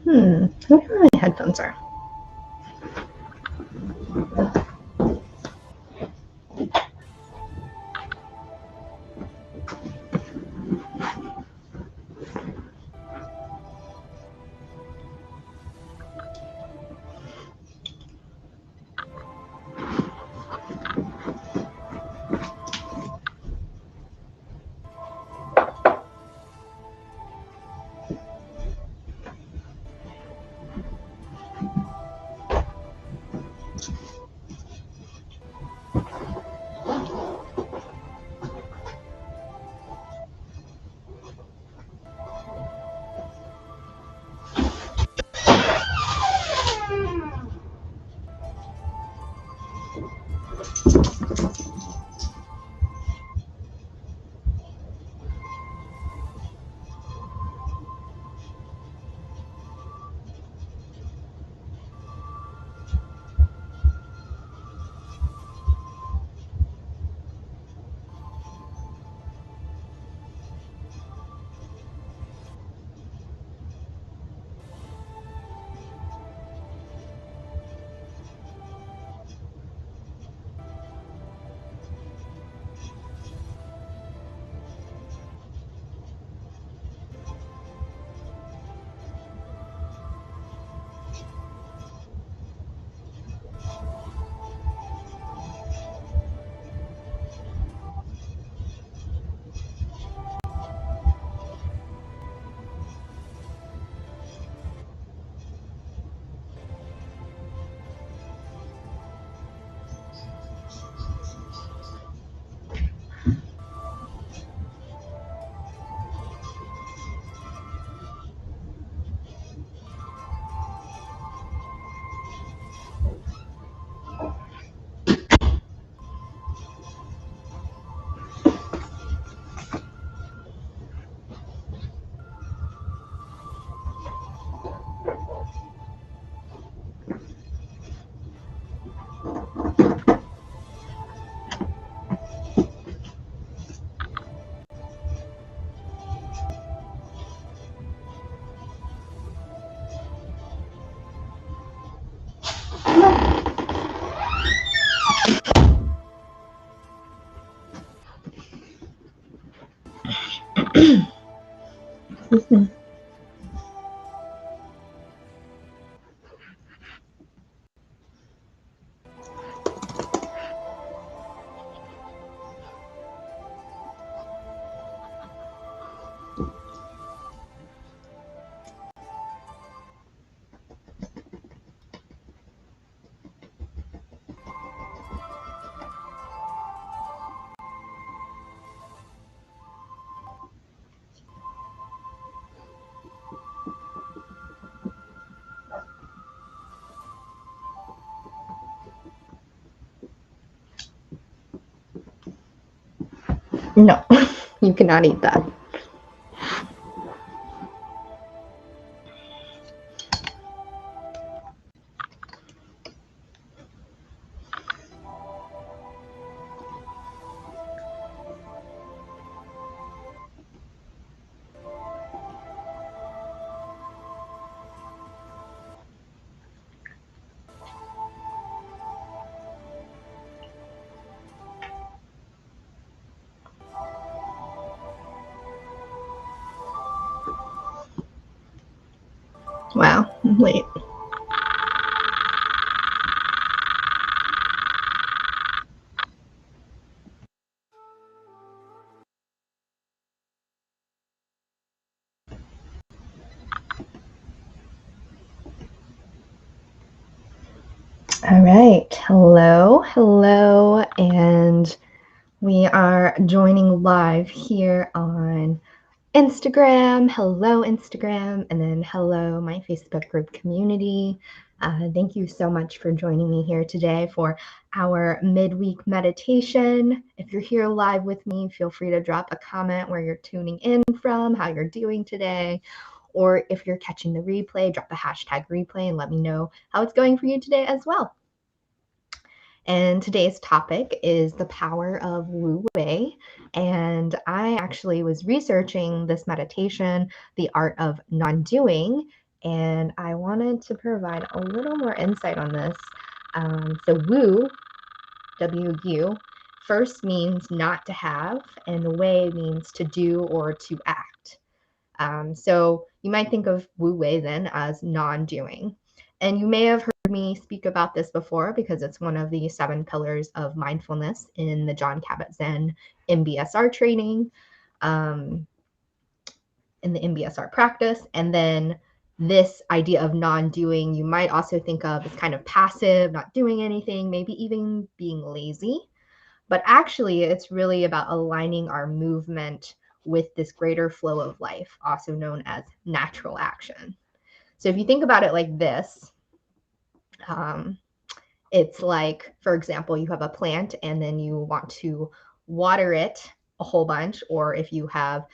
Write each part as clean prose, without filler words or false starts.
I wonder where my headphones are. No, you cannot eat that. Wow, wait. All right, hello, and we are joining live here on Instagram. Hello, Instagram, and then hello, my Facebook group community. Thank you so much for joining me here today for our midweek meditation. If you're here live with me, feel free to drop a comment where you're tuning in from, how you're doing today, or if you're catching the replay, drop the hashtag replay and let me know how it's going for you today as well. And today's topic is the power of WuWei. And I actually was researching this meditation, the art of non-doing, and I wanted to provide a little more insight on this. So Wu, W-U, first means not to have, and the way means to do or to act. So you might think of WuWei then as non-doing. And you may have heard me speak about this before because it's one of the 7 pillars of mindfulness in the Jon Kabat-Zinn MBSR training, in the MBSR practice. And then this idea of non-doing, you might also think of as kind of passive, not doing anything, maybe even being lazy. But actually, it's really about aligning our movement with this greater flow of life, also known as natural action. So if you think about it like this, it's like, for example, you have a plant and then you want to water it a whole bunch, or if you have,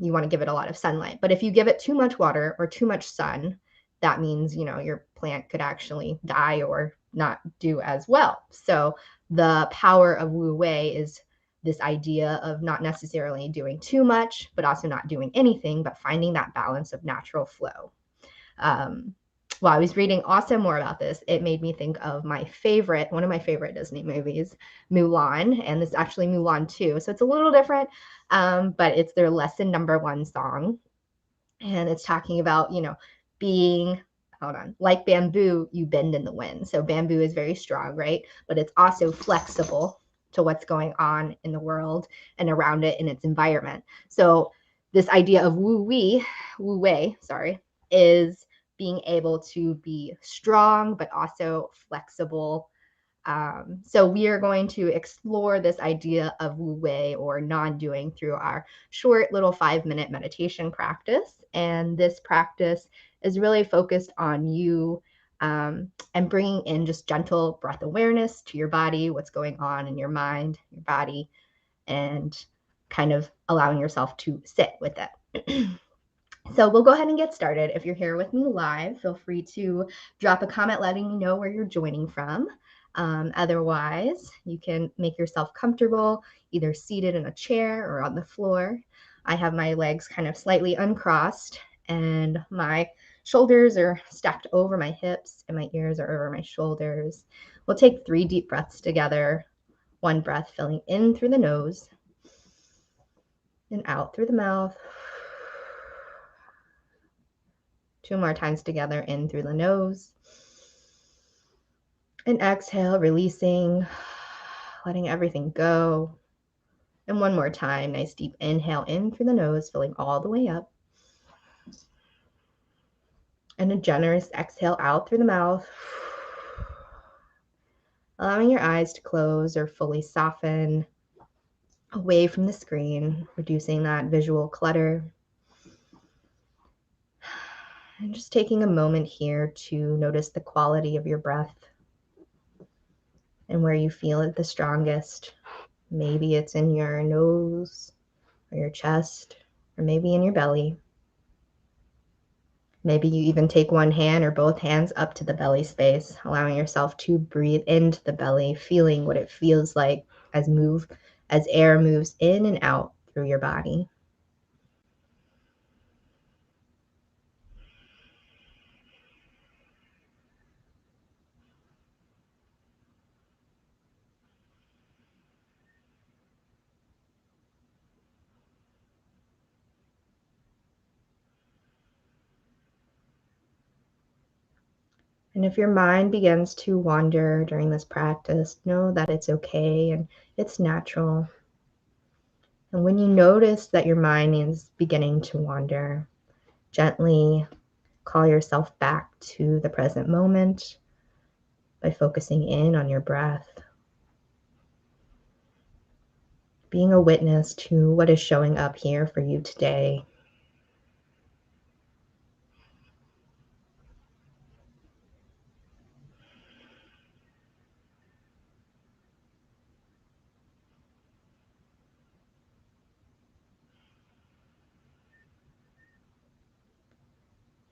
you want to give it a lot of sunlight. But if you give it too much water or too much sun, that means, your plant could actually die or not do as well. So the power of Wu Wei is this idea of not necessarily doing too much, but also not doing anything, but finding that balance of natural flow. While I was reading also more about this, it made me think of one of my favorite Disney movies, Mulan, and this is actually Mulan 2. So it's a little different, but it's their lesson number 1 song. And it's talking about, being, like bamboo, you bend in the wind. So bamboo is very strong, right? But it's also flexible to what's going on in the world and around it in its environment. So this idea of Wu Wei, is being able to be strong, but also flexible. So we are going to explore this idea of Wu Wei or non-doing through our short little 5-minute meditation practice. And this practice is really focused on you and bringing in just gentle breath awareness to your body, what's going on in your mind, your body, and kind of allowing yourself to sit with it. So we'll go ahead and get started. If you're here with me live, feel free to drop a comment letting me know where you're joining from. Otherwise, you can make yourself comfortable, either seated in a chair or on the floor. I have my legs kind of slightly uncrossed and my shoulders are stacked over my hips and my ears are over my shoulders. We'll take 3 deep breaths together. 1 breath filling in through the nose and out through the mouth. 2 more times together, in through the nose. And exhale, releasing, letting everything go. And 1 more time, nice deep inhale in through the nose, filling all the way up. And a generous exhale out through the mouth. Allowing your eyes to close or fully soften away from the screen, reducing that visual clutter. And just taking a moment here to notice the quality of your breath and where you feel it the strongest. Maybe it's in your nose or your chest, or maybe in your belly. Maybe you even take 1 hand or both hands up to the belly space, allowing yourself to breathe into the belly, feeling what it feels like as air moves in and out through your body. And if your mind begins to wander during this practice, know that it's okay and it's natural. And when you notice that your mind is beginning to wander, gently call yourself back to the present moment by focusing in on your breath, being a witness to what is showing up here for you today.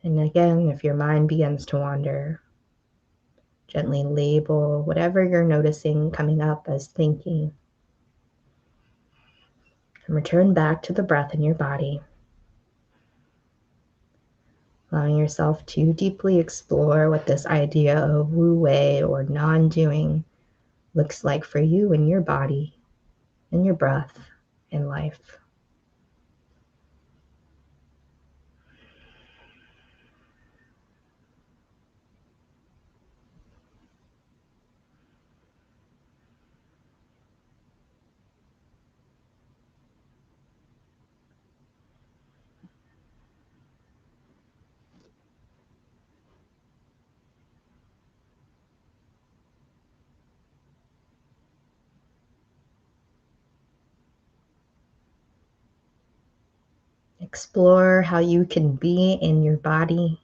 And again, if your mind begins to wander, gently label whatever you're noticing coming up as thinking. And return back to the breath in your body, allowing yourself to deeply explore what this idea of WuWei or non-doing looks like for you in your body, in your breath, in life. Explore how you can be in your body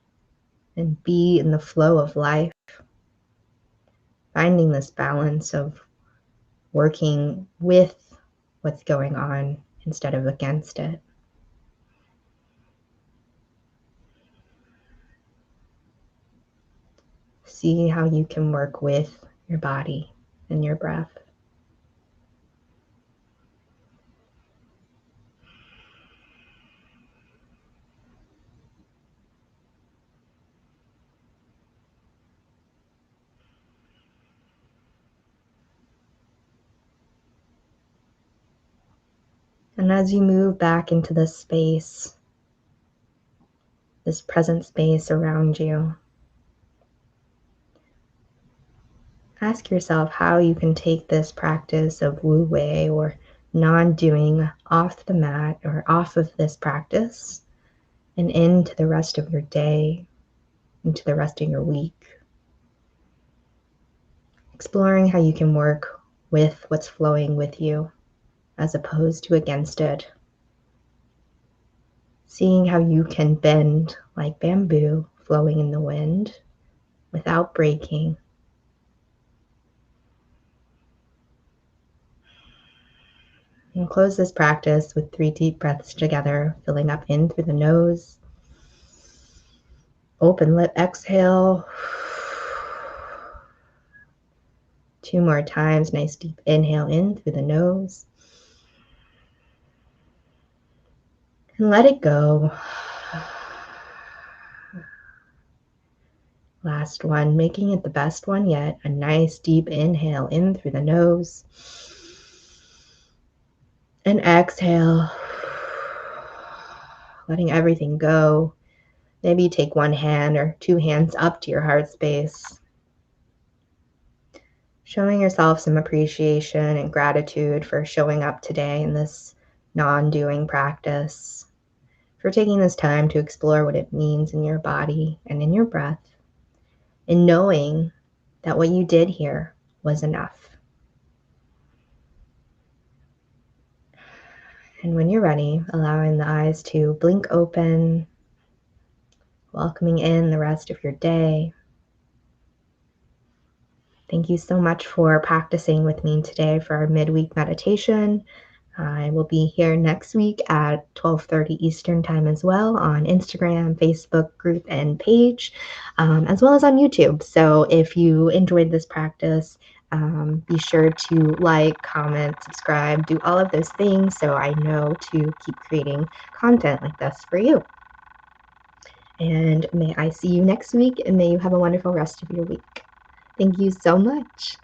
and be in the flow of life, finding this balance of working with what's going on instead of against it. See how you can work with your body and your breath. And as you move back into this space, this present space around you, ask yourself how you can take this practice of WuWei or non-doing off the mat or off of this practice and into the rest of your day, into the rest of your week. Exploring how you can work with what's flowing with you as opposed to against it. Seeing how you can bend like bamboo flowing in the wind without breaking. And close this practice with 3 deep breaths together, filling up in through the nose. Open lip exhale. 2 more times. Nice deep inhale in through the nose. And let it go. Last one, making it the best one yet. A nice deep inhale in through the nose. And exhale. Letting everything go. Maybe take 1 hand or 2 hands up to your heart space. Showing yourself some appreciation and gratitude for showing up today in this non-doing practice, for taking this time to explore what it means in your body and in your breath, and knowing that what you did here was enough. And when you're ready, allowing the eyes to blink open, welcoming in the rest of your day. Thank you so much for practicing with me today for our midweek meditation. I will be here next week at 12:30 Eastern Time as well on Instagram, Facebook group, and page, as well as on YouTube. So if you enjoyed this practice, be sure to like, comment, subscribe, do all of those things so I know to keep creating content like this for you. And may I see you next week, and may you have a wonderful rest of your week. Thank you so much.